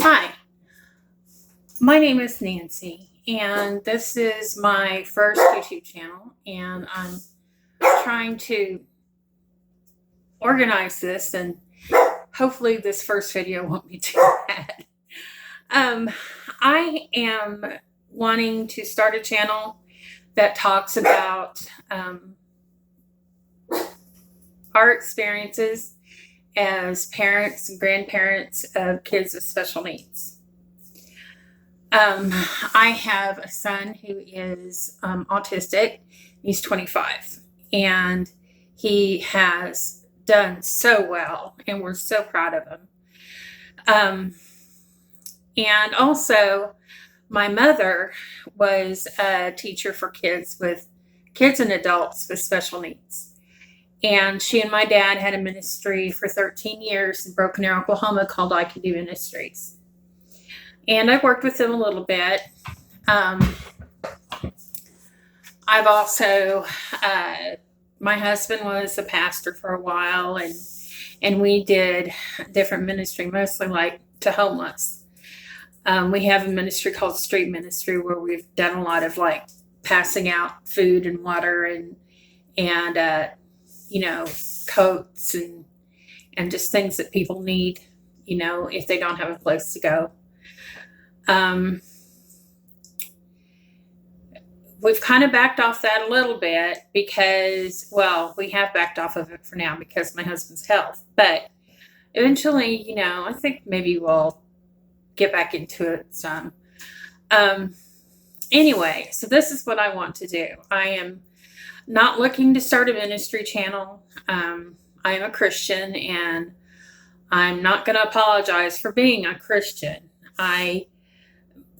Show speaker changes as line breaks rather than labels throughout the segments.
Hi, my name is Nancy, and this is my first YouTube channel, and I'm trying to organize this, and hopefully, this first video won't be too bad. Um, I am wanting to start a channel that talks about our experiences as parents and grandparents of kids with special needs. I have a son who is autistic. He's 25, and he has done so well, and we're so proud of him. And also, my mother was a teacher for kids and adults with special needs. And she and my dad had a ministry for 13 years in Broken Arrow, Oklahoma called I Can Do Ministries. And I worked with them a little bit. I've also, my husband was a pastor for a while, and we did different ministry, mostly like to homeless. We have a ministry called Street Ministry where we've done a lot of like passing out food and water and coats and just things that people need, if they don't have a place to go. We've kind of backed off that a little bit because, well, we have backed off of it for now because of my husband's health. But eventually, I think maybe we'll get back into it some. Anyway, so this is what I want to do. I am not looking to start a ministry channel. I am a Christian, and I'm not going to apologize for being a Christian. I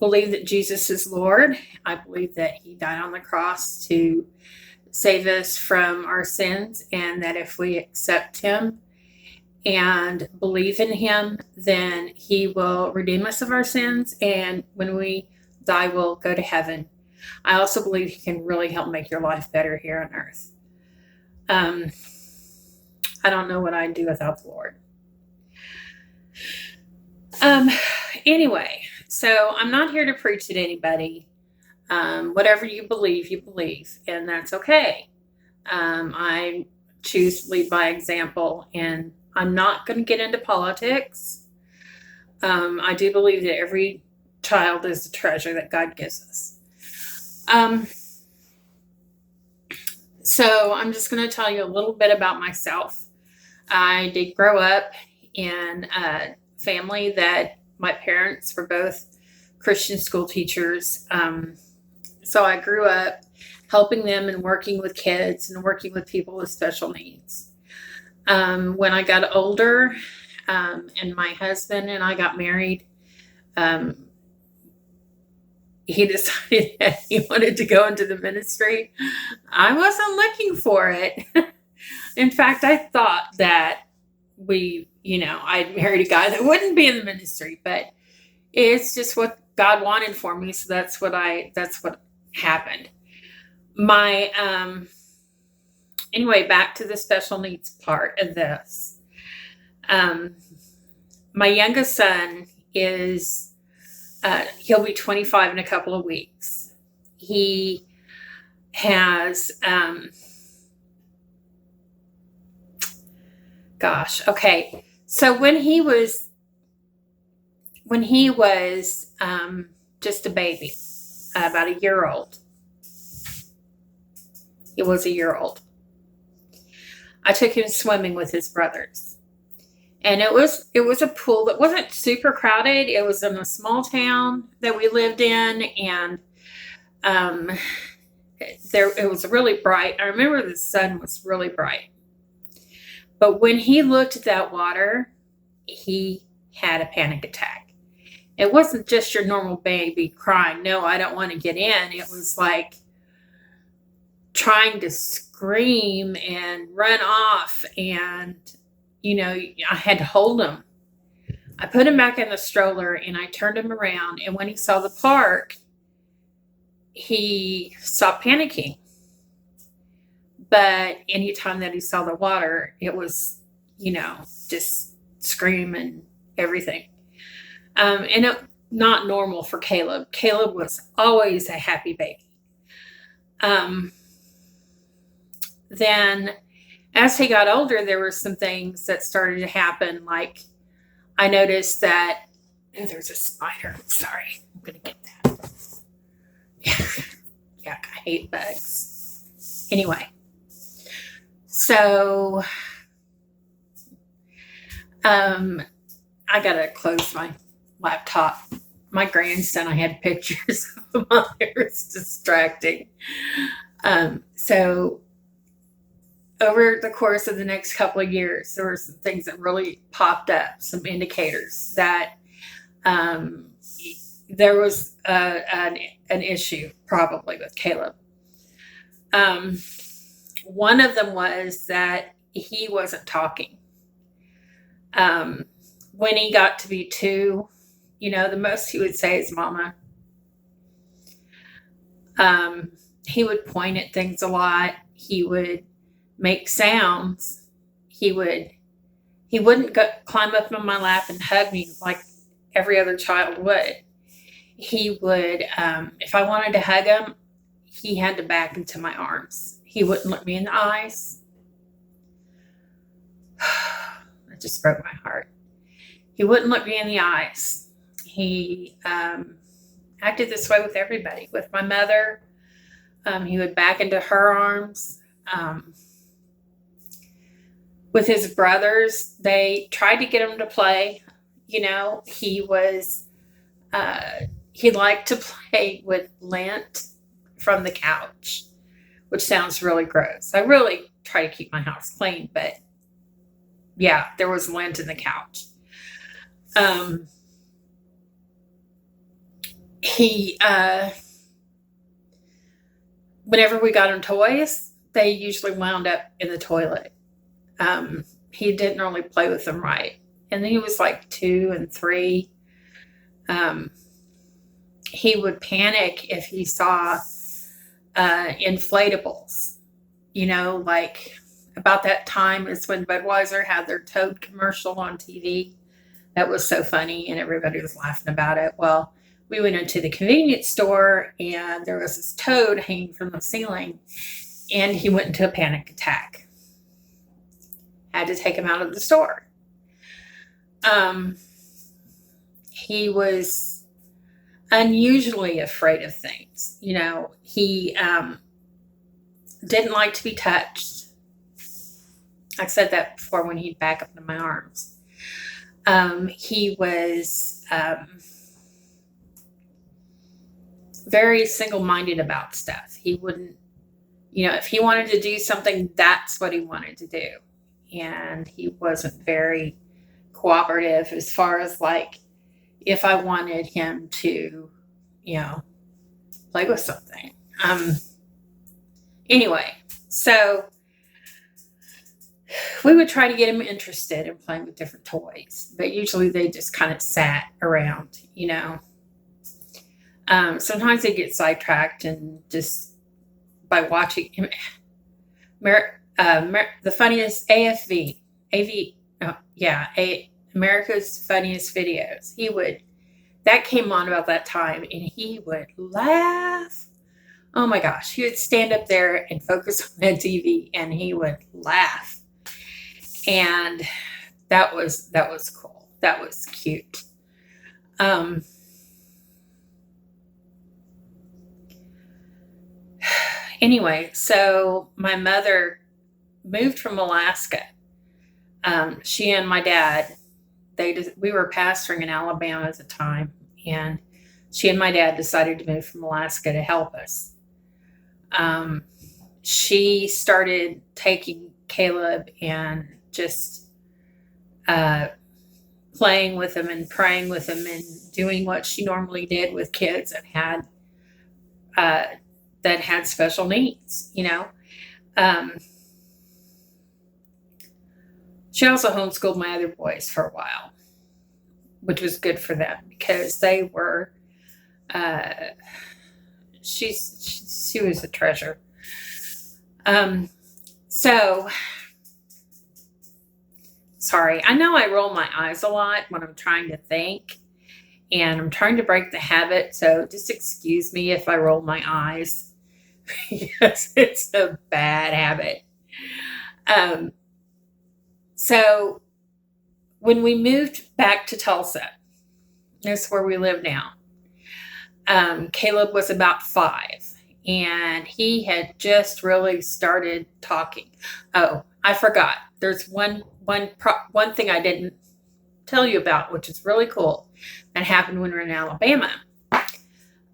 believe that Jesus is Lord. I believe that he died on the cross to save us from our sins, and that if we accept him and believe in him, then he will redeem us of our sins, and when we die, we'll go to heaven. I also believe he can really help make your life better here on earth. I don't know what I'd do without the Lord. Anyway, so I'm not here to preach at anybody. Whatever you believe, and that's okay. I choose to lead by example, and I'm not going to get into politics. I do believe that every child is a treasure that God gives us. So I'm just going to tell you a little bit about myself. I did grow up in a family that my parents were both Christian school teachers. So I grew up helping them and working with kids and working with people with special needs. When I got older, and my husband and I got married, he decided that he wanted to go into the ministry. I wasn't looking for it. In fact, I thought that I'd married a guy that wouldn't be in the ministry, but it's just what God wanted for me. So that's what happened. Anyway, back to the special needs part of this. My youngest son is, he'll be 25 in a couple of weeks. He has, okay. So when he was just a baby, about a year old, he was a year old, I took him swimming with his brothers. And it was a pool that wasn't super crowded. It was in a small town that we lived in, and it was really bright. I remember the sun was really bright. But when he looked at that water, he had a panic attack. It wasn't just your normal baby crying, no, I don't want to get in. It was like trying to scream and run off, and I had to hold him. I put him back in the stroller, and I turned him around, and when he saw the park, he stopped panicking. But anytime that he saw the water, it was, just scream and everything. And not normal for Caleb. Caleb was always a happy baby. Then as he got older, there were some things that started to happen. Like I noticed that, oh, there's a spider. Sorry, I'm going to get that. Yeah, I hate bugs. Anyway, so I got to close my laptop. My grandson, I had pictures of him on there. It's distracting. So over the course of the next couple of years, there were some things that really popped up, some indicators that there was an issue probably with Caleb. One of them was that he wasn't talking. When he got to be 2, the most he would say is mama. He would point at things a lot. He would make sounds. He wouldn't climb up on my lap and hug me like every other child would. He would, if I wanted to hug him, he had to back into my arms. He wouldn't look me in the eyes. That just broke my heart. He wouldn't look me in the eyes. He acted this way with everybody. With my mother, he would back into her arms. With his brothers, they tried to get him to play. He liked to play with lint from the couch, which sounds really gross. I really try to keep my house clean, but yeah, there was lint in the couch. Whenever we got him toys, they usually wound up in the toilet. He didn't really play with them right. And then he was like 2 and 3. He would panic if he saw inflatables. Like about that time is when Budweiser had their Toad commercial on TV. That was so funny, and everybody was laughing about it. Well, we went into the convenience store, and there was this toad hanging from the ceiling, and he went into a panic attack. Had to take him out of the store. He was unusually afraid of things. He didn't like to be touched. I said that before when he'd back up into my arms. He was very single-minded about stuff. He wouldn't, if he wanted to do something, that's what he wanted to do. And he wasn't very cooperative as far as like if I wanted him to, play with something. Anyway, so we would try to get him interested in playing with different toys, but usually they just kind of sat around, Sometimes they get sidetracked and just by watching him. The funniest America's Funniest Videos. That came on about that time, and he would laugh. Oh my gosh, he would stand up there and focus on the TV, and he would laugh. And that was cool. That was cute. Anyway, so my mother moved from Alaska. She and my dad, we were pastoring in Alabama at the time, and she and my dad decided to move from Alaska to help us. She started taking Caleb and just playing with him and praying with him and doing what she normally did with kids that had special needs, She also homeschooled my other boys for a while, which was good for them because they were, she was a treasure. So, sorry, I know I roll my eyes a lot when I'm trying to think, and I'm trying to break the habit. So just excuse me if I roll my eyes because it's a bad habit. Um, so when we moved back to Tulsa, that's where we live now. Caleb was about 5, and he had just really started talking. Oh, I forgot. There's one thing I didn't tell you about, which is really cool, that happened when we were in Alabama.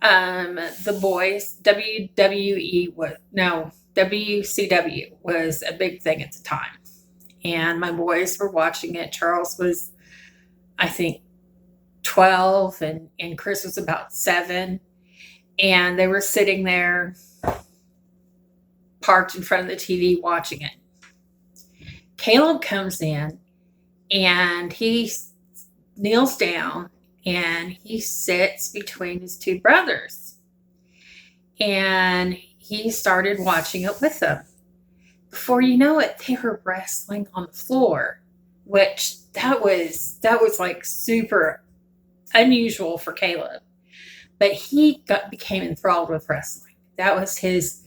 The boys, WCW was a big thing at the time, and my boys were watching it. Charles was, I think, 12, and Chris was about 7, and they were sitting there parked in front of the TV watching it. Caleb comes in and he kneels down and he sits between his 2 brothers, and he started watching it with them. Before you know it, they were wrestling on the floor, which that was like super unusual for Caleb, but he became enthralled with wrestling. That was his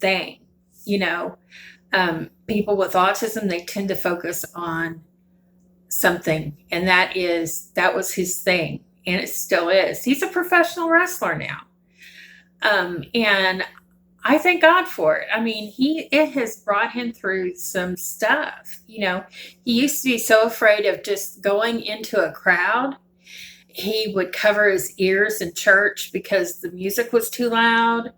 thing. People with autism, they tend to focus on something, and that was his thing, and it still is. He's a professional wrestler now, and I thank God for it. I mean, it has brought him through some stuff. He used to be so afraid of just going into a crowd. He would cover his ears in church because the music was too loud.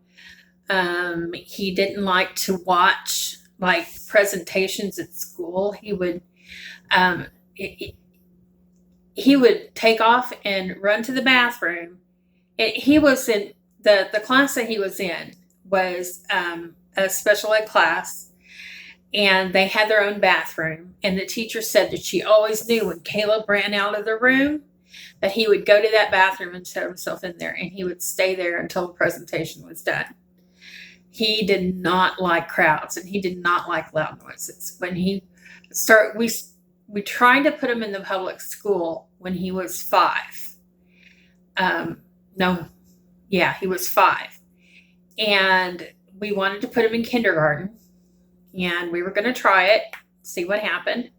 He didn't like to watch like presentations at school. He would take off and run to the bathroom. He was in the class that he was in was a special ed class, and they had their own bathroom. And the teacher said that she always knew when Caleb ran out of the room that he would go to that bathroom and shut himself in there, and he would stay there until the presentation was done. He did not like crowds, and he did not like loud noises. When he we tried to put him in the public school when he was 5. He was 5. And we wanted to put him in kindergarten, and we were going to try it, see what happened.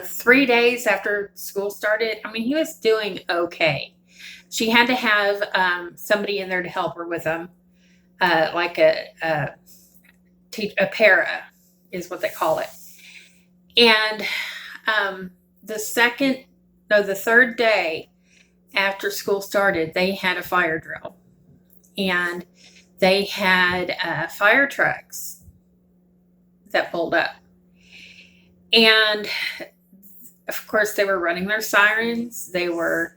3 days after school started, he was doing okay. She had to have somebody in there to help her with him, like a para is what they call it. And the third day after school started, they had a fire drill, and they had fire trucks that pulled up. And of course, they were running their sirens. They were,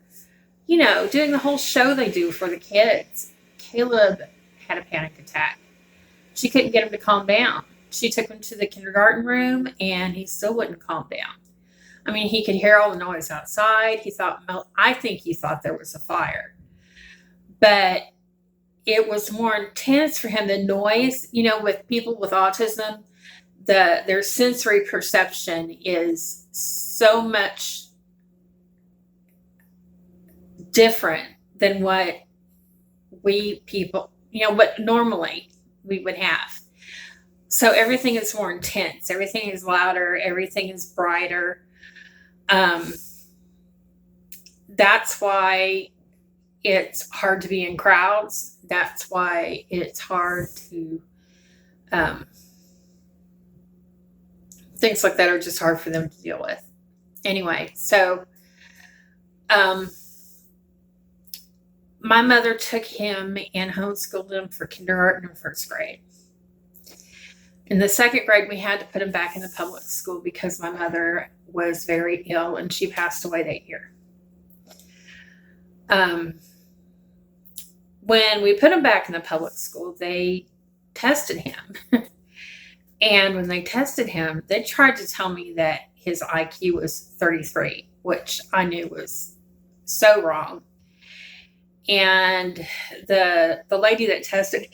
doing the whole show they do for the kids. Caleb had a panic attack. She couldn't get him to calm down. She took him to the kindergarten room, and he still wouldn't calm down. He could hear all the noise outside. I think he thought there was a fire. But it was more intense for him. The noise, with people with autism, their sensory perception is so much different than what what normally we would have. So everything is more intense. Everything is louder. Everything is brighter. That's why it's hard to be in crowds. That's why it's hard to, things like that are just hard for them to deal with. Anyway, so my mother took him and homeschooled him for kindergarten and first grade. In the second grade, we had to put him back in the public school because my mother was very ill, and she passed away that year. When we put him back in the public school, they tested him. And when they tested him, they tried to tell me that his IQ was 33, which I knew was so wrong. And the lady that tested,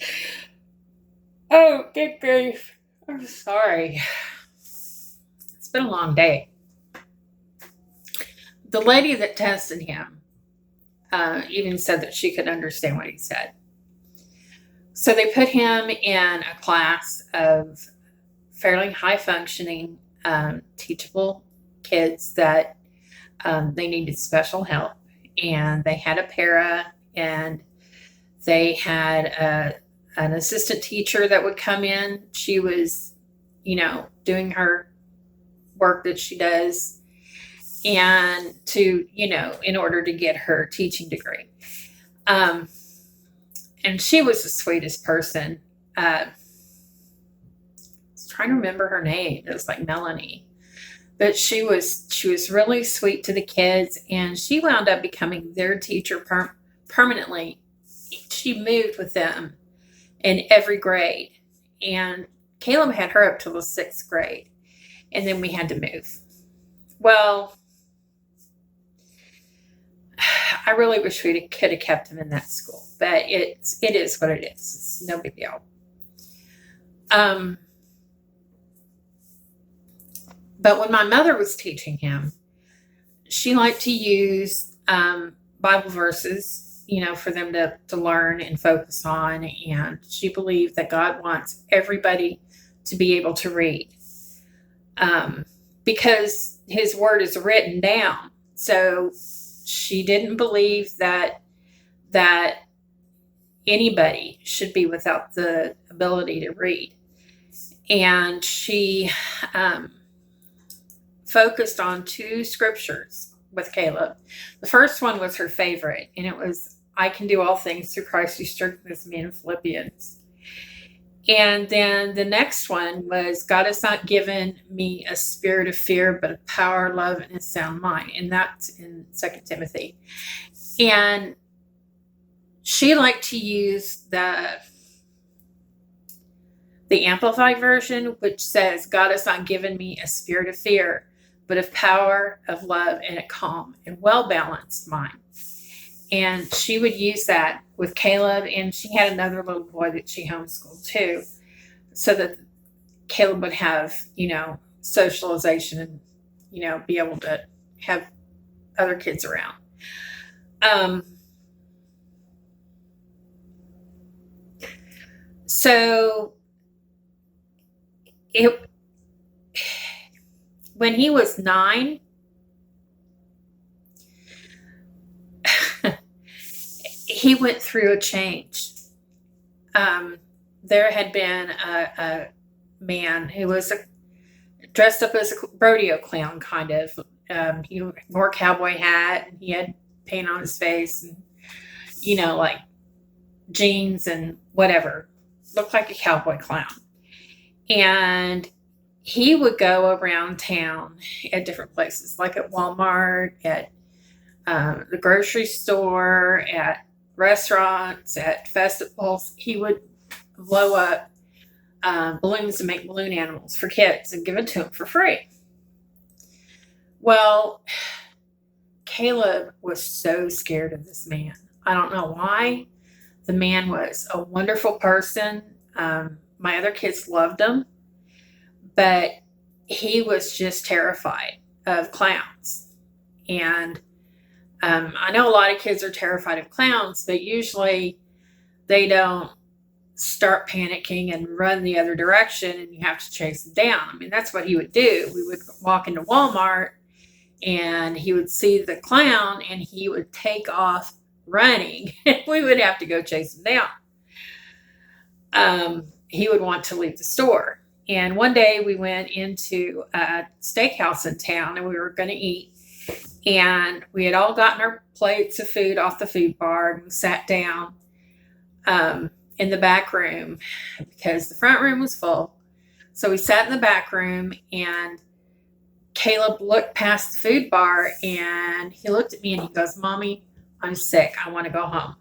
oh, good grief. I'm sorry. It's It's been a long day. The lady that tested him even said that she could understand what he said. So they put him in a class of fairly high functioning, teachable kids that they needed special help. And they had a para, and they had an assistant teacher that would come in. She was, doing her work that she does, and in order to get her teaching degree. And she was the sweetest person. I was trying to remember her name. It was like Melanie. But she was really sweet to the kids, and she wound up becoming their teacher permanently. She moved with them in every grade. And Caleb had her up till the 6th grade. And then we had to move. Well, I really wish we could have kept him in that school, but it is what it is. It's no big deal. But when my mother was teaching him, she liked to use Bible verses, for them to learn and focus on. And she believed that God wants everybody to be able to read, because his word is written down. So she didn't believe that anybody should be without the ability to read. And she focused on 2 scriptures with Caleb. The first one was her favorite, and it was, I can do all things through Christ who strengthens me, in Philippians. And then the next one was, God has not given me a spirit of fear, but of power, love, and a sound mind. And that's in 2 Timothy. And she liked to use the Amplified version, which says, God has not given me a spirit of fear, but of power, of love, and a calm and well-balanced mind. And she would use that with Caleb, and she had another little boy that she homeschooled too, so that Caleb would have, socialization and, be able to have other kids around. So when he was 9, he went through a change. There had been a man who was dressed up as a rodeo clown, kind of. He wore a cowboy hat, and he had paint on his face, and, like jeans and whatever. Looked like a cowboy clown. And he would go around town at different places, like at Walmart, at the grocery store, at restaurants, at festivals. He would blow up balloons and make balloon animals for kids and give it to them for free. Well, Caleb was so scared of this man. I don't know why. The man was a wonderful person. My other kids loved him, but he was just terrified of clowns. And I know a lot of kids are terrified of clowns, but usually they don't start panicking and run the other direction, and you have to chase them down. I mean, that's what he would do. We would walk into Walmart, and he would see the clown, and he would take off running. We would have to go chase him down. He would want to leave the store. And one day we went into a steakhouse in town, and we were going to eat. And we had all gotten our plates of food off the food bar, and we sat down in the back room because the front room was full. So we sat in the back room, and Caleb looked past the food bar, and he looked at me and he goes, "Mommy, I'm sick. I want to go home."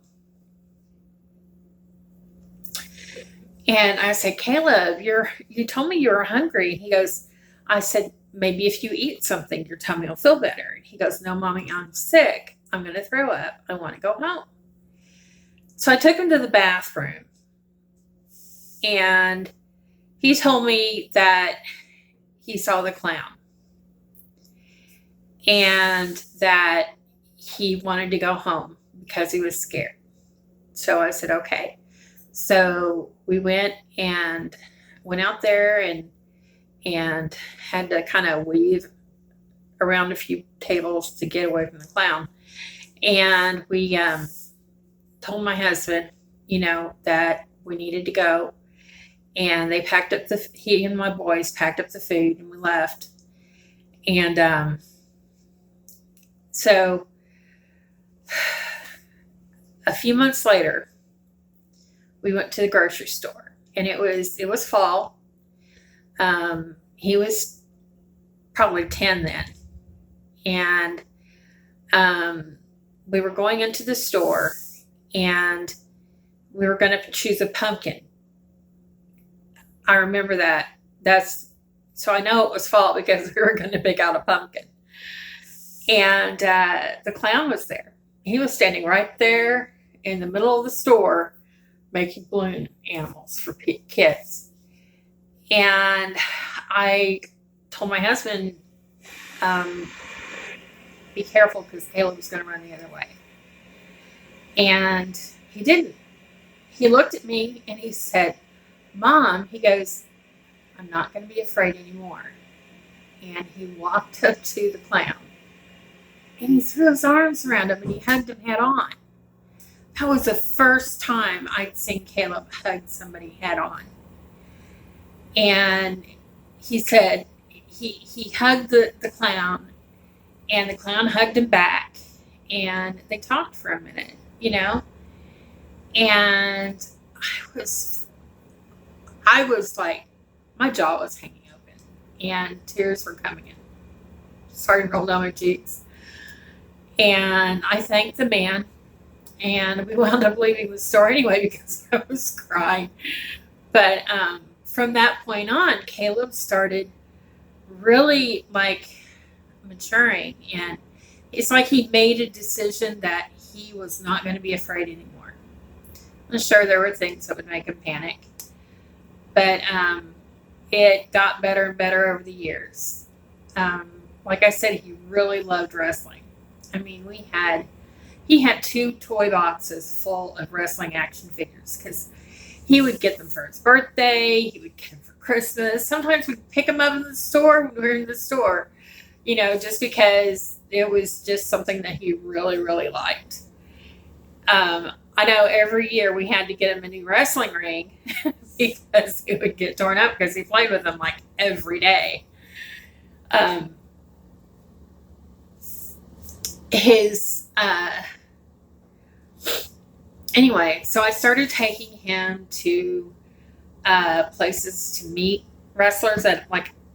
And I said, "Caleb, you told me you were hungry." He goes, I said, "Maybe if you eat something, your tummy will feel better." And he goes, "No, Mommy, I'm sick. I'm going to throw up. I want to go home." So I took him to the bathroom, and he told me that he saw the clown. and that he wanted to go home because he was scared. So I said, okay. So we went out there and had to kind of weave around a few tables to get away from the clown. And we told my husband, that we needed to go. And they packed up he and my boys packed up the food and we left. And so a few months later, we went to the grocery store, and it was fall. He was probably 10 then. And we were going into the store, and we were going to choose a pumpkin. I remember that. So I know it was fall because we were going to pick out a pumpkin. And the clown was there. He was standing right there in the middle of the store making balloon animals for kids. And I told my husband, be careful because Caleb was going to run the other way. And he didn't. He looked at me and he said, Mom, he goes, I'm not going to be afraid anymore. And he walked up to the clown. And he threw his arms around him and he hugged him head on. That was the first time I'd seen Caleb hug somebody head on. And he said he hugged the clown, and the clown hugged him back, and they talked for a minute, and I was like, my jaw was hanging open and tears were coming in, starting to roll down my cheeks. And I thanked the man, and we wound up leaving the store anyway because I was crying. But from that point on, Caleb started really maturing, and it's like he made a decision that he was not going to be afraid anymore. I'm sure there were things that would make him panic, but it got better and better over the years. Like I said, he really loved wrestling. I mean, he had 2 toy boxes full of wrestling action figures because he would get them for his birthday. He would get them for Christmas. Sometimes we'd pick them up in the store when we were in the store, just because it was just something that he really, really liked. I know every year we had to get him a new wrestling ring because it would get torn up because he played with them every day. Anyway, so I started taking him to places to meet wrestlers at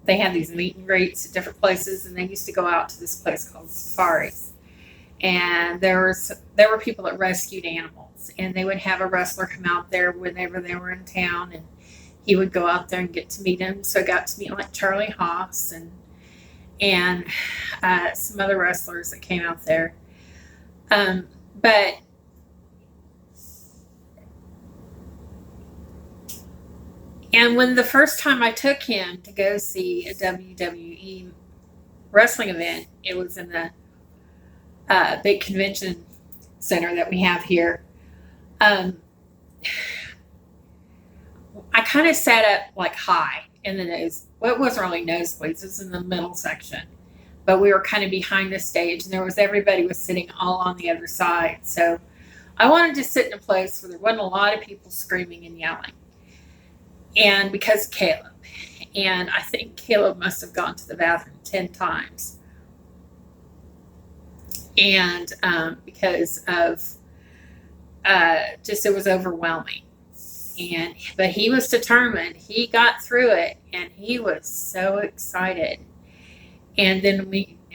they had these meet and greets at different places, and they used to go out to this place called Safaris. And there were people that rescued animals, and they would have a wrestler come out there whenever they were in town, and he would go out there and get to meet him. So I got to meet Charlie Haas and some other wrestlers that came out there. And when the first time I took him to go see a WWE wrestling event, it was in the big convention center that we have here. I kind of sat up high in the nose. Well, it wasn't really nosebleeds. It was in the middle section. But we were kind of behind the stage, and everybody was sitting all on the other side. So I wanted to sit in a place where there wasn't a lot of people screaming and yelling. And because Caleb. And I think Caleb must have gone to the bathroom 10 times. And because of it was overwhelming. But he was determined. He got through it, and he was so excited. And then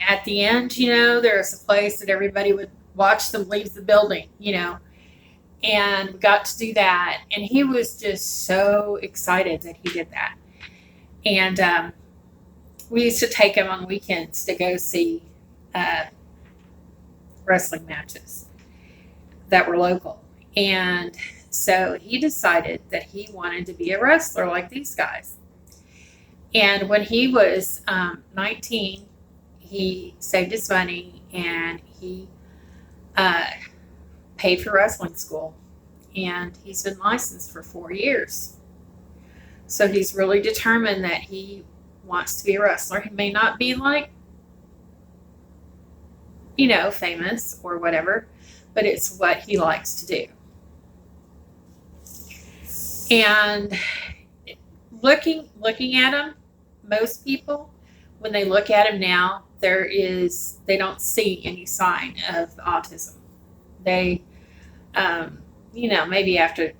at the end, there was a place that everybody would watch them leave the building, and we got to do that. And he was just so excited that he did that. And we used to take him on weekends to go see wrestling matches that were local. And so he decided that he wanted to be a wrestler like these guys. And when he was 19, he saved his money and he uh, paid for wrestling school. And he's been licensed for 4 years. So he's really determined that he wants to be a wrestler. He may not be like, famous or whatever, but it's what he likes to do. And looking at him, most people, when they look at him now, they don't see any sign of autism. They, maybe after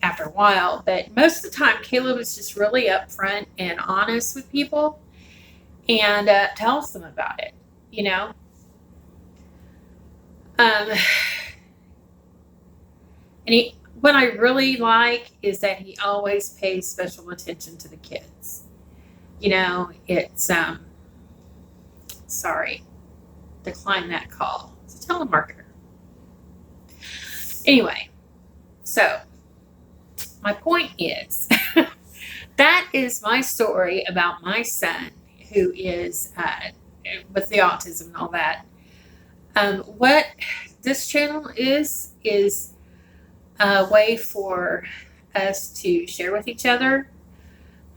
a while, but most of the time, Caleb is just really upfront and honest with people and tells them about it, and what I really like is that he always pays special attention to the kids. It's, sorry, decline that call. It's a telemarketer. Anyway, so my point is, that is my story about my son who is with the autism and all that. What this channel is a way for us to share with each other.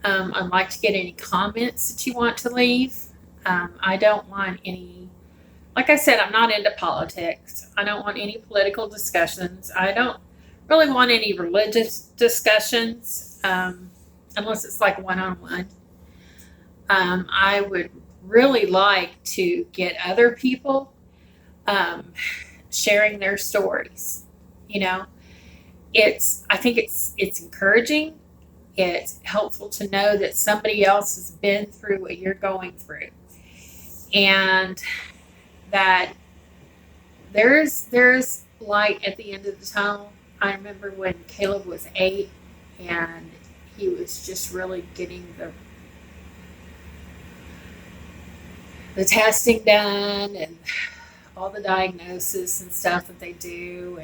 I'd like to get any comments that you want to leave. I don't want any, like I said, I'm not into politics. I don't want any political discussions. I don't really want any religious discussions, unless it's like one-on-one. I would really like to get other people sharing their stories. I think it's encouraging. It's helpful to know that somebody else has been through what you're going through, and that there's light at the end of the tunnel. I remember when Caleb was 8 and he was just really getting the testing done and all the diagnosis and stuff that they do,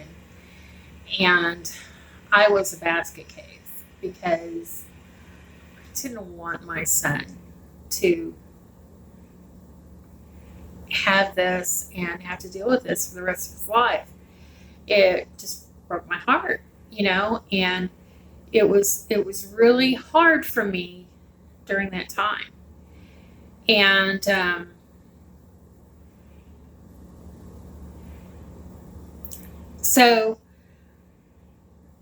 and I was a basket case because I didn't want my son to have this and have to deal with this for the rest of his life. It just broke my heart, and it was really hard for me during that time. And so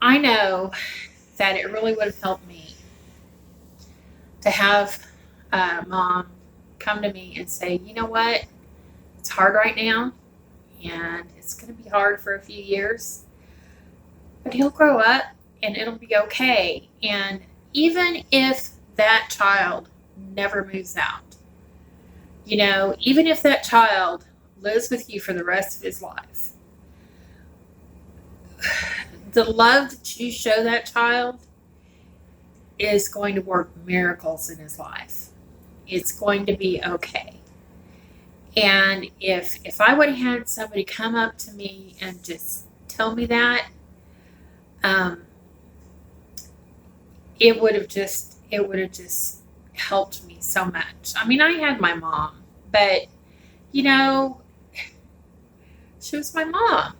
I know that it really would have helped me to have Mom come to me and say, you know what, it's hard right now, and it's going to be hard for a few years, but he'll grow up and it'll be okay. And even if that child never moves out, even if that child lives with you for the rest of his life, the love that you show that child is going to work miracles in his life. It's going to be okay. And if I would have had somebody come up to me and just tell me that, it would have just helped me so much. I mean, I had my mom, but she was my mom.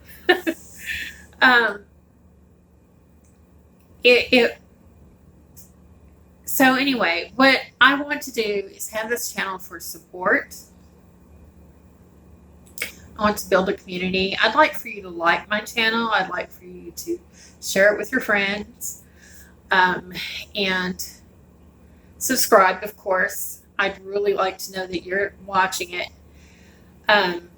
So anyway, what I want to do is have this channel for support. I want to build a community. I'd like for you to like my channel. I'd like for you to share it with your friends, and subscribe, of course. I'd really like to know that you're watching it. And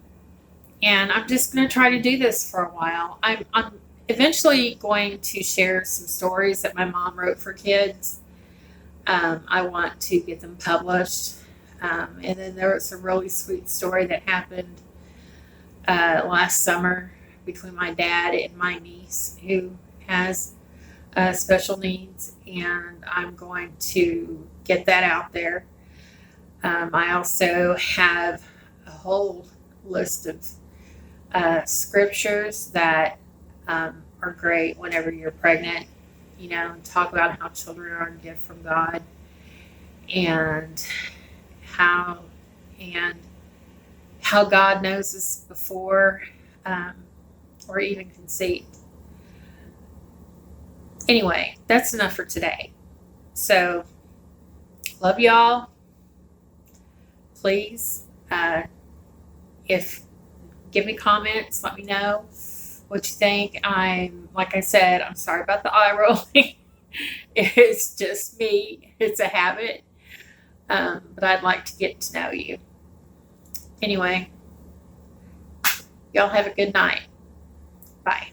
I'm just going to try to do this for a while. I'm eventually going to share some stories that my mom wrote for kids. I want to get them published. And then there was a really sweet story that happened last summer between my dad and my niece who has special needs, and I'm going to get that out there. I also have a whole list of scriptures that are great whenever you're pregnant, talk about how children are a gift from God and how and how God knows us before or even conceived. Anyway, that's enough for today. So, love y'all. Please, if give me comments, let me know what you think. Like I said, I'm sorry about the eye rolling. It's just me. It's a habit. But I'd like to get to know you. Anyway, y'all have a good night. Bye.